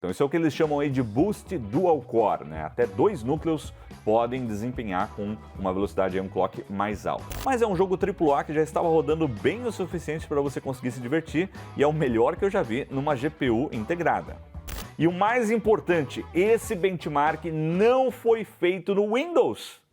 Então isso é o que eles chamam aí de Boost Dual Core, né? Até 2 núcleos podem desempenhar com uma velocidade um clock mais alta. Mas é um jogo AAA que já estava rodando bem o suficiente para você conseguir se divertir e é o melhor que eu já vi numa GPU integrada. E o mais importante, esse benchmark não foi feito no Windows.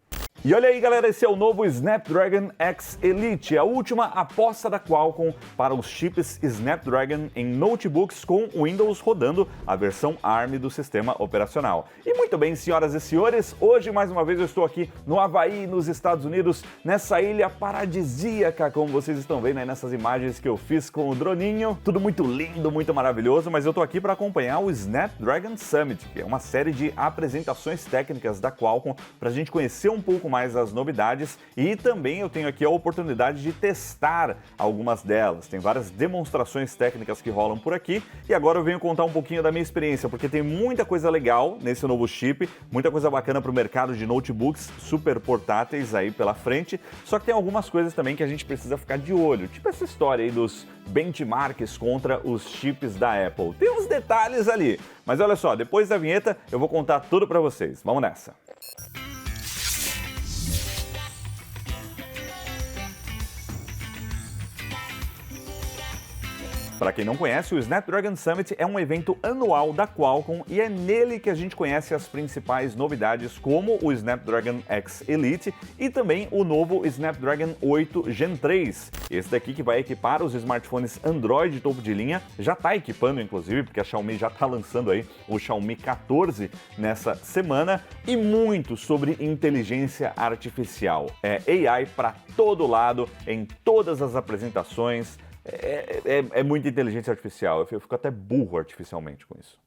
E olha aí, galera, esse é o novo Snapdragon X Elite, a última aposta da Qualcomm para os chips Snapdragon em notebooks com Windows rodando a versão ARM do sistema operacional. E muito bem, senhoras e senhores, hoje mais uma vez eu estou aqui no Havaí, nos Estados Unidos, nessa ilha paradisíaca, como vocês estão vendo aí nessas imagens que eu fiz com o droninho. Tudo muito lindo, muito maravilhoso, mas eu estou aqui para acompanhar o Snapdragon Summit, que é uma série de apresentações técnicas da Qualcomm para a gente conhecer um pouco mais as novidades e também eu tenho aqui a oportunidade de testar algumas delas. Tem várias demonstrações técnicas que rolam por aqui e agora eu venho contar um pouquinho da minha experiência, porque tem muita coisa legal nesse novo chip, muita coisa bacana para o mercado de notebooks super portáteis aí pela frente, só que tem algumas coisas também que a gente precisa ficar de olho, tipo essa história aí dos benchmarks contra os chips da Apple. Tem uns detalhes ali, mas olha só, depois da vinheta eu vou contar tudo para vocês. Vamos nessa! Para quem não conhece, o Snapdragon Summit é um evento anual da Qualcomm e é nele que a gente conhece as principais novidades como o Snapdragon X Elite e também o novo Snapdragon 8 Gen 3. Esse daqui que vai equipar os smartphones Android topo de linha, já está equipando inclusive, porque a Xiaomi já está lançando aí o Xiaomi 14 nessa semana, e muito sobre inteligência artificial. É AI para todo lado, em todas as apresentações. É muita inteligência artificial, eu fico até burro artificialmente com isso.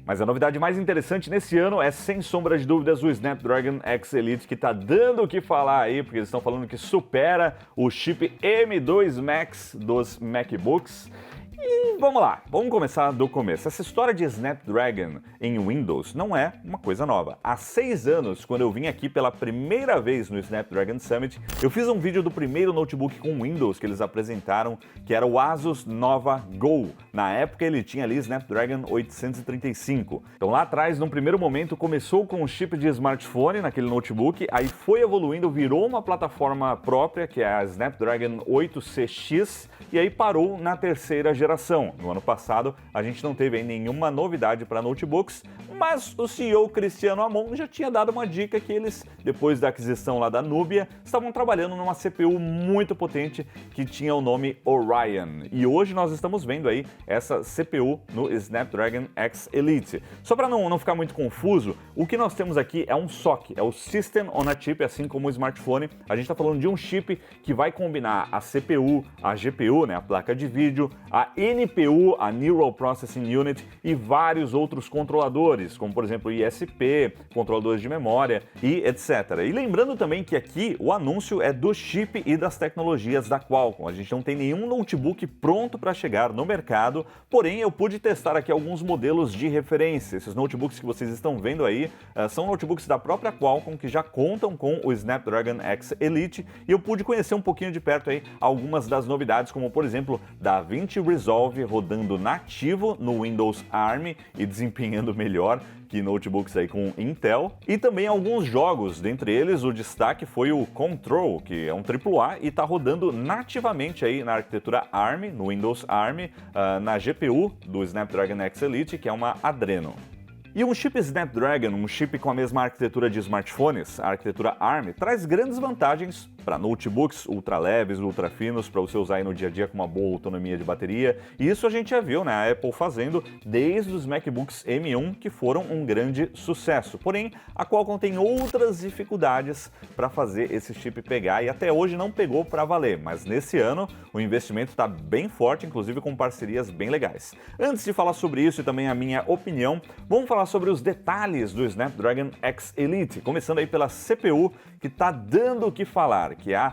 Mas a novidade mais interessante nesse ano é, sem sombra de dúvidas, o Snapdragon X Elite, que está dando o que falar aí, porque eles estão falando que supera o chip M2 Max dos MacBooks. E vamos lá, vamos começar do começo. Essa história de Snapdragon em Windows não é uma coisa nova. Há 6 anos, quando eu vim aqui pela primeira vez no Snapdragon Summit, eu fiz um vídeo do primeiro notebook com Windows que eles apresentaram, que era o Asus Nova Go. Na época ele tinha ali Snapdragon 835. Então lá atrás, num primeiro momento, começou com um chip de smartphone naquele notebook, aí foi evoluindo, virou uma plataforma própria, que é a Snapdragon 8CX, e aí parou na terceira geração. No ano passado, a gente não teve aí nenhuma novidade para notebooks, mas o CEO Cristiano Amon já tinha dado uma dica que eles, depois da aquisição lá da Nubia, estavam trabalhando numa CPU muito potente que tinha o nome Orion. E hoje nós estamos vendo aí essa CPU no Snapdragon X Elite. Só para não ficar muito confuso, o que nós temos aqui é um SoC, é o System on a Chip, assim como o smartphone. A gente está falando de um chip que vai combinar a CPU, a GPU, né, a placa de vídeo, a NPU, a Neural Processing Unit, e vários outros controladores, como por exemplo ISP, controladores de memória e etc. E lembrando também que aqui o anúncio é do chip e das tecnologias da Qualcomm. A gente não tem nenhum notebook pronto para chegar no mercado, porém eu pude testar aqui alguns modelos de referência. Esses notebooks que vocês estão vendo aí são notebooks da própria Qualcomm que já contam com o Snapdragon X Elite, e eu pude conhecer um pouquinho de perto aí algumas das novidades, como por exemplo DaVinci Resolve rodando nativo no Windows ARM e desempenhando melhor que notebooks aí com Intel, e também alguns jogos, dentre eles o destaque foi o Control, que é um AAA e está rodando nativamente aí na arquitetura ARM, no Windows ARM, na GPU do Snapdragon X Elite, que é uma Adreno. E um chip Snapdragon, um chip com a mesma arquitetura de smartphones, a arquitetura ARM, traz grandes vantagens para notebooks ultra leves, ultra finos, para você usar aí no dia a dia com uma boa autonomia de bateria. E isso a gente já viu, né, a Apple fazendo desde os MacBooks M1, que foram um grande sucesso. Porém, a Qualcomm tem outras dificuldades para fazer esse chip pegar, e até hoje não pegou para valer, mas nesse ano o investimento está bem forte, inclusive com parcerias bem legais. Antes de falar sobre isso e também a minha opinião, vamos falar sobre os detalhes do Snapdragon X Elite, começando aí pela CPU, que está dando o que falar, que é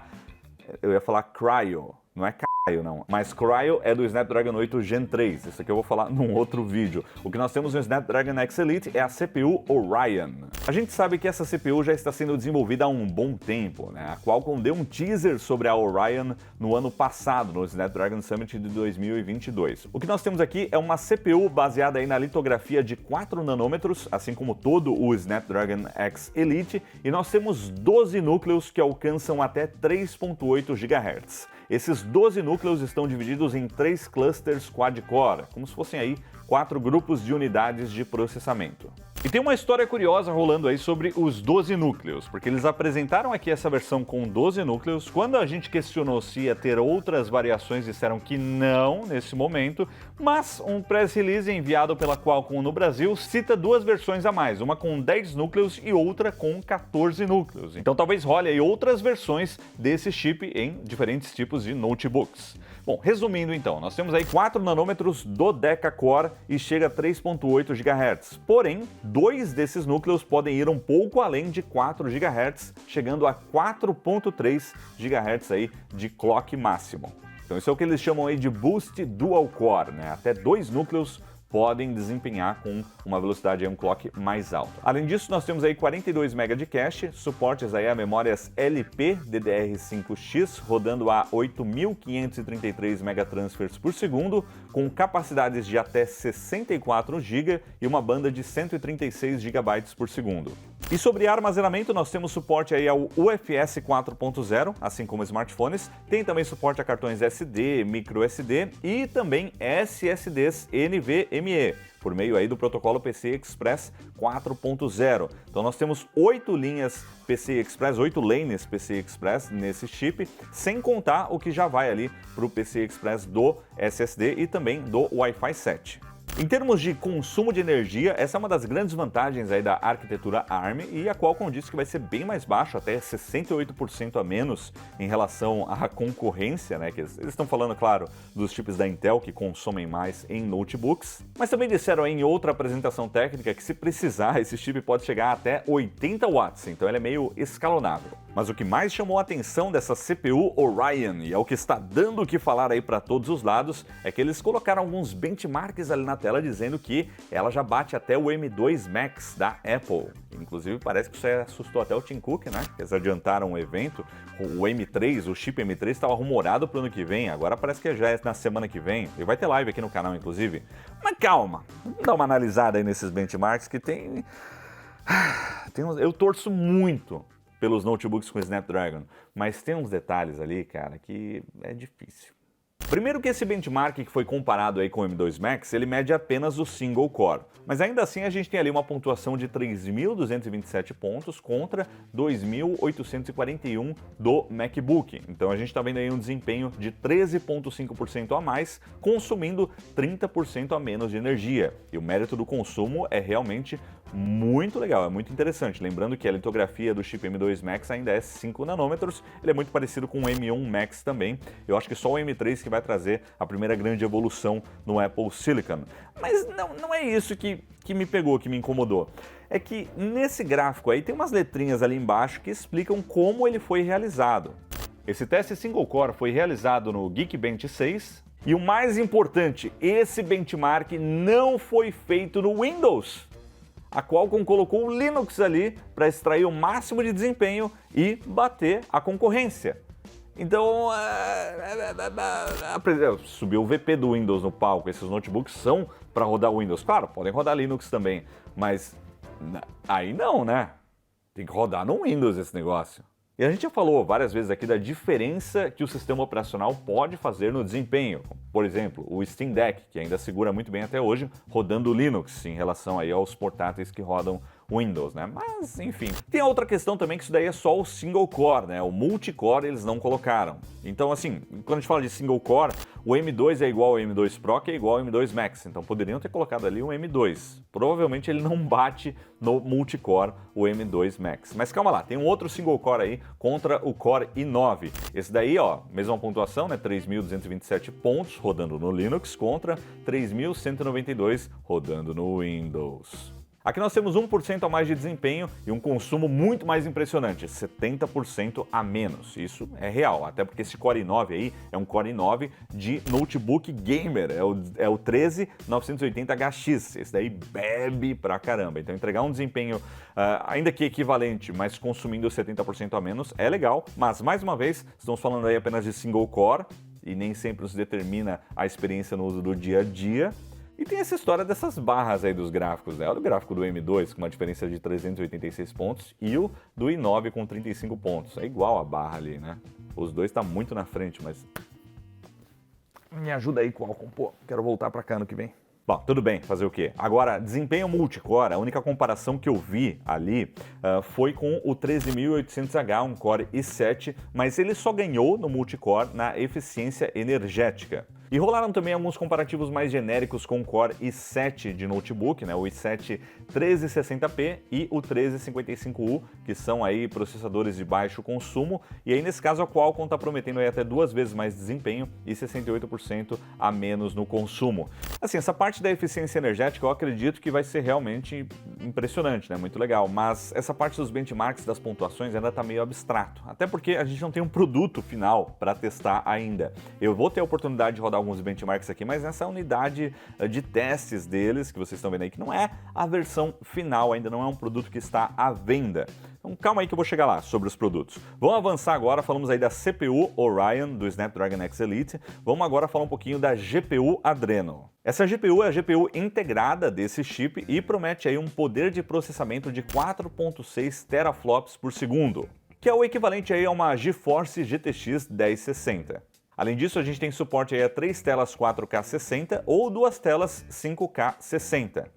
eu ia falar Cryo. não é Cryo não, mas Cryo é do Snapdragon 8 Gen 3, isso aqui eu vou falar num outro vídeo. O que nós temos no Snapdragon X Elite é a CPU Orion. A gente sabe que essa CPU já está sendo desenvolvida há um bom tempo, né? A Qualcomm deu um teaser sobre a Orion no ano passado, no Snapdragon Summit de 2022. O que nós temos aqui é uma CPU baseada aí na litografia de 4 nanômetros, assim como todo o Snapdragon X Elite, e nós temos 12 núcleos que alcançam até 3.8 GHz. Esses 12 núcleos estão divididos em 3 clusters quad-core, como se fossem aí 4 grupos de unidades de processamento. E tem uma história curiosa rolando aí sobre os 12 núcleos, porque eles apresentaram aqui essa versão com 12 núcleos. Quando a gente questionou se ia ter outras variações, disseram que não nesse momento, mas um press release enviado pela Qualcomm no Brasil cita 2 versões a mais, uma com 10 núcleos e outra com 14 núcleos. Então talvez role aí outras versões desse chip em diferentes tipos de notebooks. Bom, resumindo então, nós temos aí 4 nanômetros do Deca-Core e chega a 3.8 GHz. Porém, 2 desses núcleos podem ir um pouco além de 4 GHz, chegando a 4.3 GHz aí de clock máximo. Então isso é o que eles chamam aí de Boost Dual Core, né? Até 2 núcleos podem desempenhar com uma velocidade, um clock mais alta. Além disso, nós temos aí 42 MB de cache, suportes aí a memórias LP DDR5X rodando a 8.533 megatransfers por segundo, com capacidades de até 64 GB e uma banda de 136 GB por segundo. E sobre armazenamento, nós temos suporte aí ao UFS 4.0, assim como smartphones. Tem também suporte a cartões SD, microSD e também SSDs NVMe, por meio aí do protocolo PCI Express 4.0. Então nós temos 8 linhas PCI Express, 8 lanes PCI Express nesse chip, sem contar o que já vai ali para o PCI Express do SSD e também do Wi-Fi 7. Em termos de consumo de energia, essa é uma das grandes vantagens aí da arquitetura ARM, e a Qualcomm disse que vai ser bem mais baixo, até 68% a menos em relação à concorrência, né? Que eles estão falando, claro, dos chips da Intel que consomem mais em notebooks, mas também disseram aí em outra apresentação técnica que, se precisar, esse chip pode chegar até 80 watts, então ele é meio escalonável. Mas o que mais chamou a atenção dessa CPU Orion, e é o que está dando o que falar aí para todos os lados, é que eles colocaram alguns benchmarks ali na tela dizendo que ela já bate até o M2 Max da Apple. Inclusive parece que isso assustou até o Tim Cook, né? Eles adiantaram o evento, o M3, o chip M3 estava rumorado para o ano que vem, agora parece que já é na semana que vem, e vai ter live aqui no canal inclusive. Mas calma, vamos dar uma analisada aí nesses benchmarks que tem eu torço muito pelos notebooks com Snapdragon, mas tem uns detalhes ali, cara, que é difícil. Primeiro que esse benchmark que foi comparado aí com o M2 Max, ele mede apenas o single core, mas ainda assim a gente tem ali uma pontuação de 3.227 pontos contra 2.841 do MacBook. Então a gente está vendo aí um desempenho de 13,5% a mais, consumindo 30% a menos de energia. E o mérito do consumo é realmente muito legal, é muito interessante. Lembrando que a litografia do chip M2 Max ainda é 5 nanômetros, ele é muito parecido com o M1 Max também. Eu acho que só o M3 que vai trazer a primeira grande evolução no Apple Silicon. Mas não é isso que me pegou, que me incomodou. É que nesse gráfico aí tem umas letrinhas ali embaixo que explicam como ele foi realizado. Esse teste single core foi realizado no Geekbench 6 e o mais importante, esse benchmark não foi feito no Windows. A Qualcomm colocou o Linux ali para extrair o máximo de desempenho e bater a concorrência. Então, subiu o VP do Windows no palco. Esses notebooks são para rodar Windows. Claro, podem rodar Linux também, mas aí não, né? Tem que rodar no Windows esse negócio. E a gente já falou várias vezes aqui da diferença que o sistema operacional pode fazer no desempenho. Por exemplo, o Steam Deck, que ainda segura muito bem até hoje, rodando Linux em relação aí aos portáteis que rodam Windows, né? Mas, enfim. Tem a outra questão também, que isso daí é só o single core, né? O multicore eles não colocaram. Então, assim, quando a gente fala de single core, o M2 é igual ao M2 Pro, que é igual ao M2 Max. Então, poderiam ter colocado ali um M2. Provavelmente ele não bate no multicore, o M2 Max. Mas calma lá, tem um outro single core aí contra o Core i9. Esse daí, ó, mesma pontuação, né? 3.227 pontos rodando no Linux contra 3.192 rodando no Windows. Aqui nós temos 1% a mais de desempenho e um consumo muito mais impressionante, 70% a menos. Isso é real, até porque esse Core i9 aí é um Core i9 de notebook gamer, é o 13980HX. Esse daí bebe pra caramba. Então entregar um desempenho ainda que equivalente, mas consumindo 70% a menos é legal, mas mais uma vez estamos falando aí apenas de single core e nem sempre isso determina a experiência no uso do dia a dia. E tem essa história dessas barras aí dos gráficos, né? Olha o gráfico do M2 com uma diferença de 386 pontos e o do i9 com 35 pontos. É igual a barra ali, né? Os dois estão muito na frente, mas... Me ajuda aí, Qualcomm. Pô, quero voltar para cá ano que vem. Bom, tudo bem, fazer o quê? Agora, desempenho multicore, a única comparação que eu vi ali foi com o 13800H, um Core i7, mas ele só ganhou no multicore na eficiência energética. E rolaram também alguns comparativos mais genéricos com o Core i7 de notebook, né? O i7 1360p e o 1355U, que são aí processadores de baixo consumo, e aí nesse caso a Qualcomm está prometendo aí até 2 vezes mais desempenho e 68% a menos no consumo. Assim, essa parte da eficiência energética eu acredito que vai ser realmente impressionante, né? Muito legal, mas essa parte dos benchmarks, das pontuações ainda está meio abstrato, até porque a gente não tem um produto final para testar ainda. Eu vou ter a oportunidade de rodar alguns benchmarks aqui, mas nessa unidade de testes deles, que vocês estão vendo aí, que não é a versão final, ainda não é um produto que está à venda. Então calma aí que eu vou chegar lá sobre os produtos. Vamos avançar agora, falamos aí da CPU Orion do Snapdragon X Elite, vamos agora falar um pouquinho da GPU Adreno. Essa GPU é a GPU integrada desse chip e promete aí um poder de processamento de 4.6 teraflops por segundo, que é o equivalente aí a uma GeForce GTX 1060. Além disso, a gente tem suporte aí a 3 telas 4K 60 ou 2 telas 5K 60.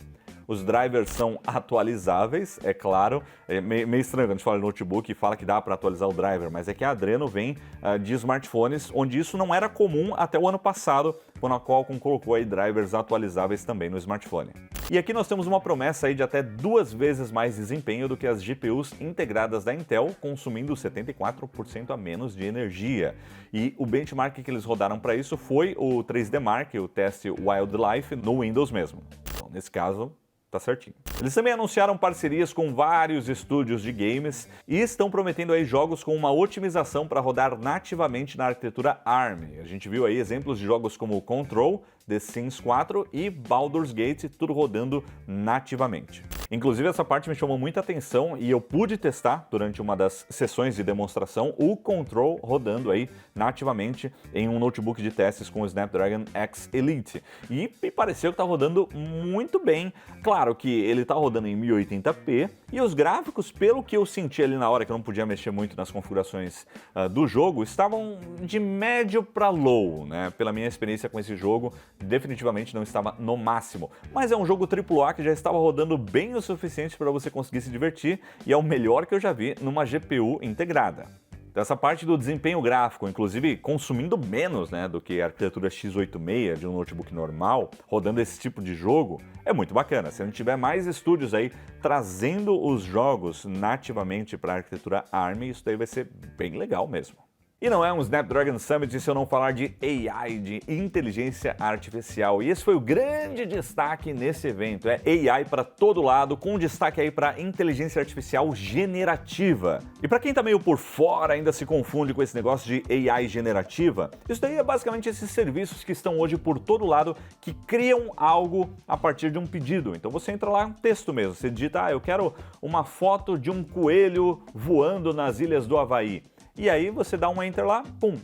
Os drivers são atualizáveis, é claro. É meio estranho quando a gente fala de notebook e fala que dá para atualizar o driver, mas é que a Adreno vem de smartphones onde isso não era comum até o ano passado, quando a Qualcomm colocou aí drivers atualizáveis também no smartphone. E aqui nós temos uma promessa aí de até 2 vezes mais desempenho do que as GPUs integradas da Intel, consumindo 74% a menos de energia. E o benchmark que eles rodaram para isso foi o 3D Mark, o teste Wildlife, no Windows mesmo. Então, nesse caso, tá certinho. Eles também anunciaram parcerias com vários estúdios de games e estão prometendo aí jogos com uma otimização para rodar nativamente na arquitetura ARM. A gente viu aí exemplos de jogos como Control, The Sims 4 e Baldur's Gate, tudo rodando nativamente. Inclusive essa parte me chamou muita atenção e eu pude testar durante uma das sessões de demonstração o Control rodando aí nativamente em um notebook de testes com o Snapdragon X Elite. E me pareceu que tá rodando muito bem. Claro que ele tá rodando em 1080p e os gráficos, pelo que eu senti ali na hora que eu não podia mexer muito nas configurações do jogo, estavam de médio para low, né? Pela minha experiência com esse jogo, definitivamente não estava no máximo. Mas é um jogo AAA que já estava rodando bem o suficiente para você conseguir se divertir e é o melhor que eu já vi numa GPU integrada. Então, essa parte do desempenho gráfico, inclusive consumindo menos, né, do que a arquitetura x86 de um notebook normal, rodando esse tipo de jogo, é muito bacana. Se a gente tiver mais estúdios aí trazendo os jogos nativamente para a arquitetura ARM, isso daí vai ser bem legal mesmo. E não é um Snapdragon Summit se eu não falar de AI, de inteligência artificial. E esse foi o grande destaque nesse evento. É AI para todo lado, com destaque aí para inteligência artificial generativa. E para quem tá meio por fora, ainda se confunde com esse negócio de AI generativa, isso daí é basicamente esses serviços que estão hoje por todo lado, que criam algo a partir de um pedido. Então você entra lá, um texto mesmo, você digita, eu quero uma foto de um coelho voando nas ilhas do Havaí. E aí você dá um enter lá, pum,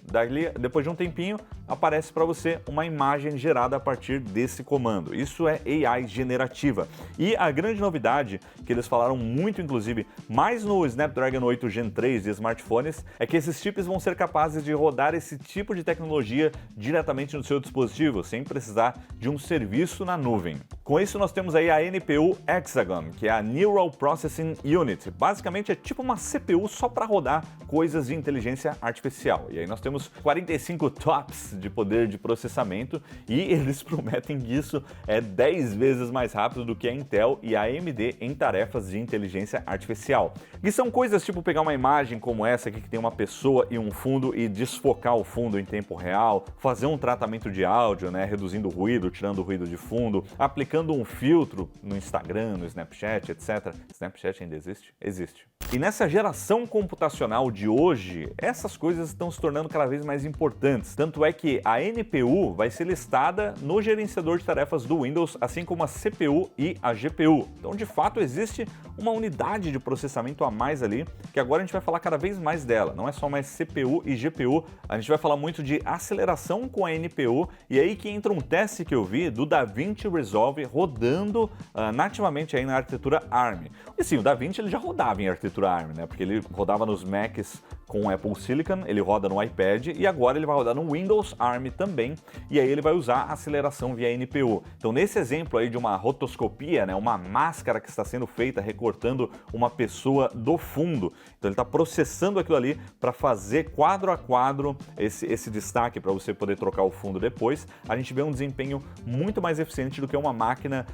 depois de um tempinho aparece para você uma imagem gerada a partir desse comando. Isso é AI generativa. E a grande novidade, que eles falaram muito inclusive, mais no Snapdragon 8 Gen 3 de smartphones, é que esses chips vão ser capazes de rodar esse tipo de tecnologia diretamente no seu dispositivo, sem precisar de um serviço na nuvem. Com isso nós temos aí a NPU Hexagon, que é a Neural Processing Unit. Basicamente é tipo uma CPU só para rodar coisas de inteligência artificial. E aí nós temos 45 TOPS de poder de processamento e eles prometem que isso é 10 vezes mais rápido do que a Intel e a AMD em tarefas de inteligência artificial. E são coisas tipo pegar uma imagem como essa aqui que tem uma pessoa e um fundo e desfocar o fundo em tempo real, fazer um tratamento de áudio, né, reduzindo o ruído, tirando o ruído de fundo, aplicando um filtro no Instagram, no Snapchat, etc. Snapchat ainda existe? Existe. E nessa geração computacional de hoje, essas coisas estão se tornando cada vez mais importantes. Tanto é que a NPU vai ser listada no gerenciador de tarefas do Windows, assim como a CPU e a GPU. Então, de fato, existe uma unidade de processamento a mais ali, que agora a gente vai falar cada vez mais dela. Não é só mais CPU e GPU, a gente vai falar muito de aceleração com a NPU, e aí que entra um teste que eu vi do DaVinci Resolve rodando nativamente aí na arquitetura ARM. E sim, o DaVinci ele já rodava em arquitetura ARM, né? Porque ele rodava nos Macs com Apple Silicon, ele roda no iPad e agora ele vai rodar no Windows ARM também, e aí ele vai usar aceleração via NPU. Então nesse exemplo aí de uma rotoscopia, né, uma máscara que está sendo feita recortando uma pessoa do fundo, então ele está processando aquilo ali para fazer quadro a quadro esse destaque para você poder trocar o fundo depois. A gente vê um desempenho muito mais eficiente do que uma máquina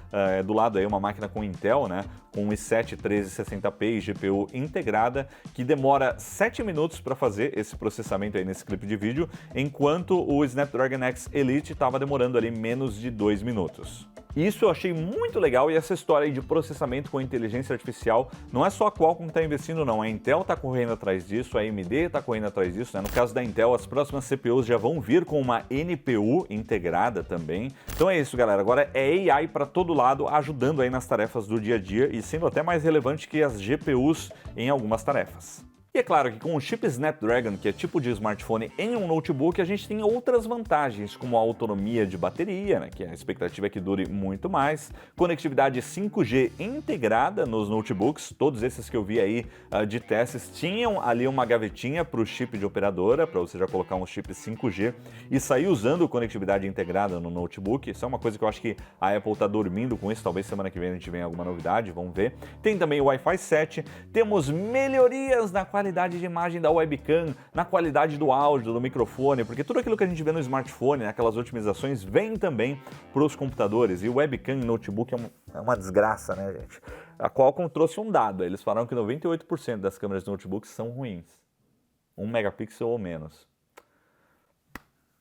do lado aí, uma máquina com Intel, né, com i7 1360p e GPU integrada, que demora 7 minutos para fazer esse processamento aí nesse clipe de vídeo, enquanto o Snapdragon X Elite estava demorando ali menos de 2 minutos. Isso eu achei muito legal, e essa história aí de processamento com inteligência artificial não é só a Qualcomm que está investindo não, a Intel está correndo atrás disso, a AMD está correndo atrás disso, né? No caso da Intel, as próximas CPUs já vão vir com uma NPU integrada também. Então é isso, galera, agora é AI para todo lado, ajudando aí nas tarefas do dia a dia e sendo até mais relevante que as GPUs em algumas tarefas. E é claro que com o chip Snapdragon, que é tipo de smartphone em um notebook, a gente tem outras vantagens, como a autonomia de bateria, né, que a expectativa é que dure muito mais, conectividade 5G integrada nos notebooks, todos esses que eu vi aí de testes tinham ali uma gavetinha para o chip de operadora, para você já colocar um chip 5G e sair usando conectividade integrada no notebook. Isso é uma coisa que eu acho que a Apple está dormindo com isso, talvez semana que vem a gente venha alguma novidade, vamos ver. Tem também o Wi-Fi 7, temos melhorias na qualidade de imagem da webcam, na qualidade do áudio, do microfone, porque tudo aquilo que a gente vê no smartphone, aquelas otimizações, vem também para os computadores. E o webcam em notebook é uma desgraça, né, gente? A Qualcomm trouxe um dado, eles falaram que 98% das câmeras de notebooks são ruins. 1 megapixel ou menos.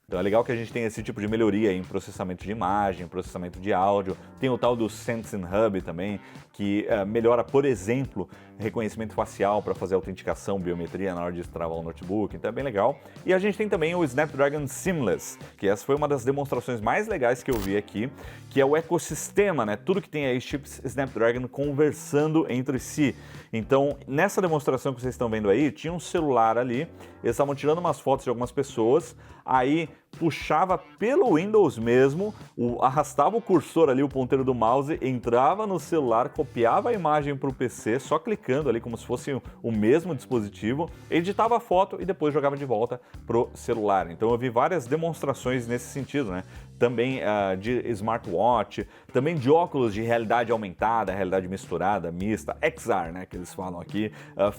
Então é legal que a gente tem esse tipo de melhoria em processamento de imagem, processamento de áudio. Tem o tal do Sensing Hub também, que melhora, por exemplo, reconhecimento facial para fazer autenticação, biometria na hora de destravar o notebook, então é bem legal. E a gente tem também o Snapdragon Seamless, que essa foi uma das demonstrações mais legais que eu vi aqui, que é o ecossistema, né? Tudo que tem aí chips Snapdragon conversando entre si. Então, nessa demonstração que vocês estão vendo aí, tinha um celular ali, eles estavam tirando umas fotos de algumas pessoas, aí puxava pelo Windows mesmo, arrastava o cursor ali, o ponteiro do mouse, entrava no celular, copiava a imagem para o PC, só clicando ali como se fosse o mesmo dispositivo, editava a foto e depois jogava de volta pro celular. Então eu vi várias demonstrações nesse sentido, né? Também de smartwatch, também de óculos de realidade aumentada, realidade misturada, mista, XR, né, que eles falam aqui,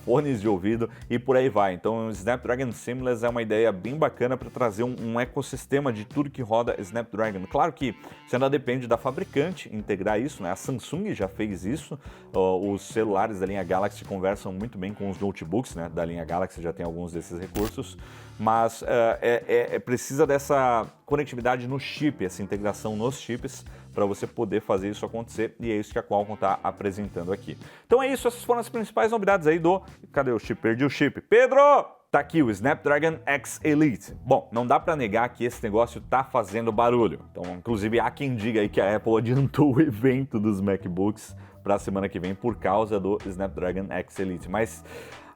fones de ouvido e por aí vai. Então o Snapdragon Seamless é uma ideia bem bacana para trazer um ecossistema de tudo que roda Snapdragon. Claro que isso ainda depende da fabricante integrar isso, né? A Samsung já fez isso, os celulares da linha Galaxy conversam muito bem com os notebooks, né, da linha Galaxy, já tem alguns desses recursos, mas precisa dessa conectividade no chip, essa integração nos chips para você poder fazer isso acontecer, e é isso que a Qualcomm está apresentando aqui. Então é isso, essas foram as principais novidades aí do... Cadê o chip? Perdi o chip. Pedro! Tá aqui o Snapdragon X Elite. Bom, não dá para negar que esse negócio tá fazendo barulho. Então, inclusive, há quem diga aí que a Apple adiantou o evento dos MacBooks para a semana que vem por causa do Snapdragon X Elite. Mas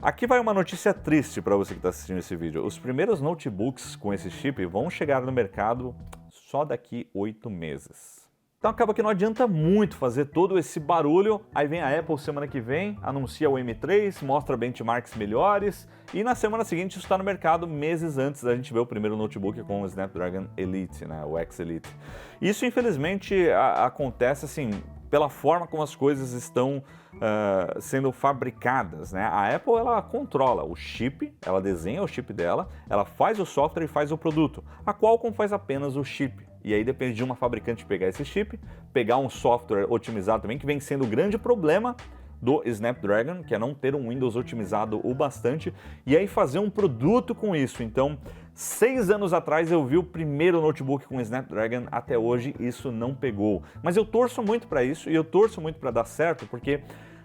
aqui vai uma notícia triste para você que está assistindo esse vídeo. Os primeiros notebooks com esse chip vão chegar no mercado só daqui 8 meses. Então acaba que não adianta muito fazer todo esse barulho, aí vem a Apple semana que vem, anuncia o M3, mostra benchmarks melhores, e na semana seguinte isso está no mercado meses antes da gente ver o primeiro notebook com o Snapdragon Elite, né, o X Elite. Isso infelizmente acontece assim, pela forma como as coisas estão sendo fabricadas, né? A Apple, ela controla o chip, ela desenha o chip dela, ela faz o software e faz o produto. A Qualcomm faz apenas o chip. E aí depende de uma fabricante pegar esse chip, pegar um software otimizado também, que vem sendo o grande problema do Snapdragon, que é não ter um Windows otimizado o bastante, e aí fazer um produto com isso. Então, 6 anos atrás eu vi o primeiro notebook com Snapdragon, até hoje isso não pegou. Mas eu torço muito para isso e eu torço muito para dar certo, porque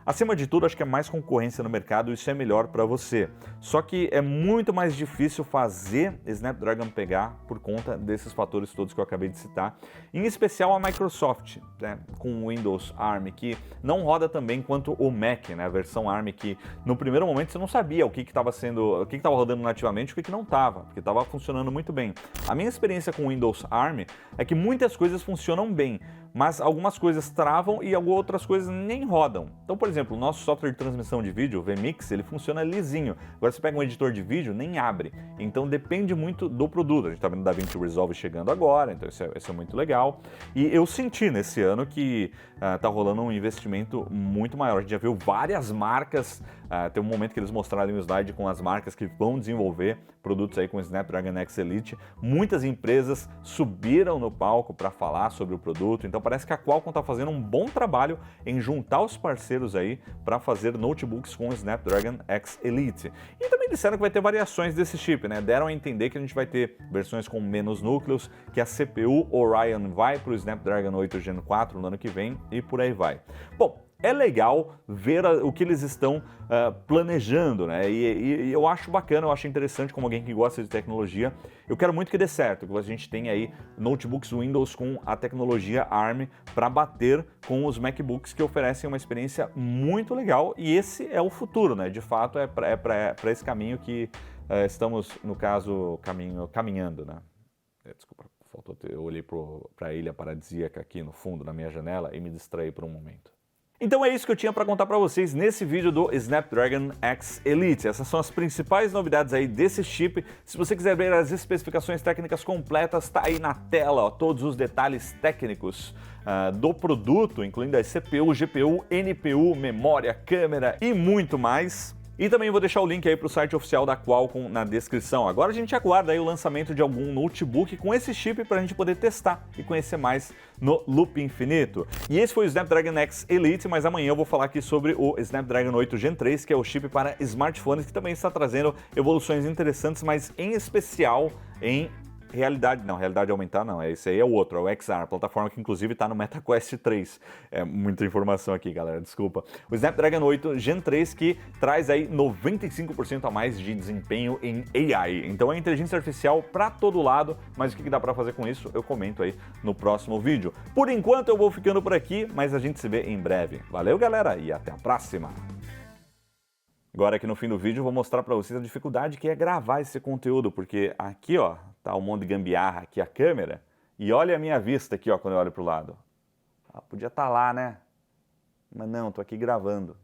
acima de tudo, acho que é mais concorrência no mercado, isso é melhor para você. Só que é muito mais difícil fazer Snapdragon pegar por conta desses fatores todos que eu acabei de citar. Em especial a Microsoft, né, com o Windows ARM, que não roda tão bem quanto o Mac, né, a versão ARM, que no primeiro momento você não sabia o que estava rodando nativamente e o que não estava, porque estava funcionando muito bem. A minha experiência com o Windows ARM é que muitas coisas funcionam bem, mas algumas coisas travam e outras coisas nem rodam. Então, por exemplo, o nosso software de transmissão de vídeo, o vMix, ele funciona lisinho. Agora você pega um editor de vídeo, nem abre. Então depende muito do produto. A gente está vendo o DaVinci Resolve chegando agora, então isso é muito legal. E eu senti nesse ano que tá rolando um investimento muito maior. A gente já viu várias marcas, tem um momento que eles mostraram ali no slide com as marcas que vão desenvolver produtos aí com o Snapdragon X Elite. Muitas empresas subiram no palco para falar sobre o produto, então parece que a Qualcomm está fazendo um bom trabalho em juntar os parceiros aí para fazer notebooks com o Snapdragon X Elite. E também disseram que vai ter variações desse chip, né? Deram a entender que a gente vai ter versões com menos núcleos, que a CPU Orion vai para o Snapdragon 8 Gen 4 no ano que vem e por aí vai. Bom, é legal ver o que eles estão planejando, né? E eu acho bacana, eu acho interessante como alguém que gosta de tecnologia. Eu quero muito que dê certo, que a gente tenha aí notebooks Windows com a tecnologia ARM para bater com os MacBooks que oferecem uma experiência muito legal. E esse é o futuro, né? De fato, é para esse caminho que estamos, no caso, caminhando, né? Desculpa, eu olhei para a ilha paradisíaca aqui no fundo, na minha janela, e me distraí por um momento. Então é isso que eu tinha para contar para vocês nesse vídeo do Snapdragon X Elite. Essas são as principais novidades aí desse chip. Se você quiser ver as especificações técnicas completas, tá aí na tela, ó, todos os detalhes técnicos do produto, incluindo a CPU, GPU, NPU, memória, câmera e muito mais. E também vou deixar o link aí para o site oficial da Qualcomm na descrição. Agora a gente aguarda aí o lançamento de algum notebook com esse chip para a gente poder testar e conhecer mais no Loop Infinito. E esse foi o Snapdragon X Elite, mas amanhã eu vou falar aqui sobre o Snapdragon 8 Gen 3, que é o chip para smartphones, que também está trazendo evoluções interessantes, mas em especial em realidade aumentar não, esse aí é o outro, é o XR, a plataforma que inclusive está no MetaQuest 3. É muita informação aqui, galera, desculpa. O Snapdragon 8 Gen 3 que traz aí 95% a mais de desempenho em AI. Então é inteligência artificial para todo lado, mas o que dá para fazer com isso eu comento aí no próximo vídeo. Por enquanto eu vou ficando por aqui, mas a gente se vê em breve. Valeu, galera, e até a próxima! Agora aqui no fim do vídeo eu vou mostrar para vocês a dificuldade que é gravar esse conteúdo, porque aqui ó, tá um monte de gambiarra aqui a câmera, e olha a minha vista aqui ó, quando eu olho pro lado. Podia estar lá, né? Mas não, tô aqui gravando.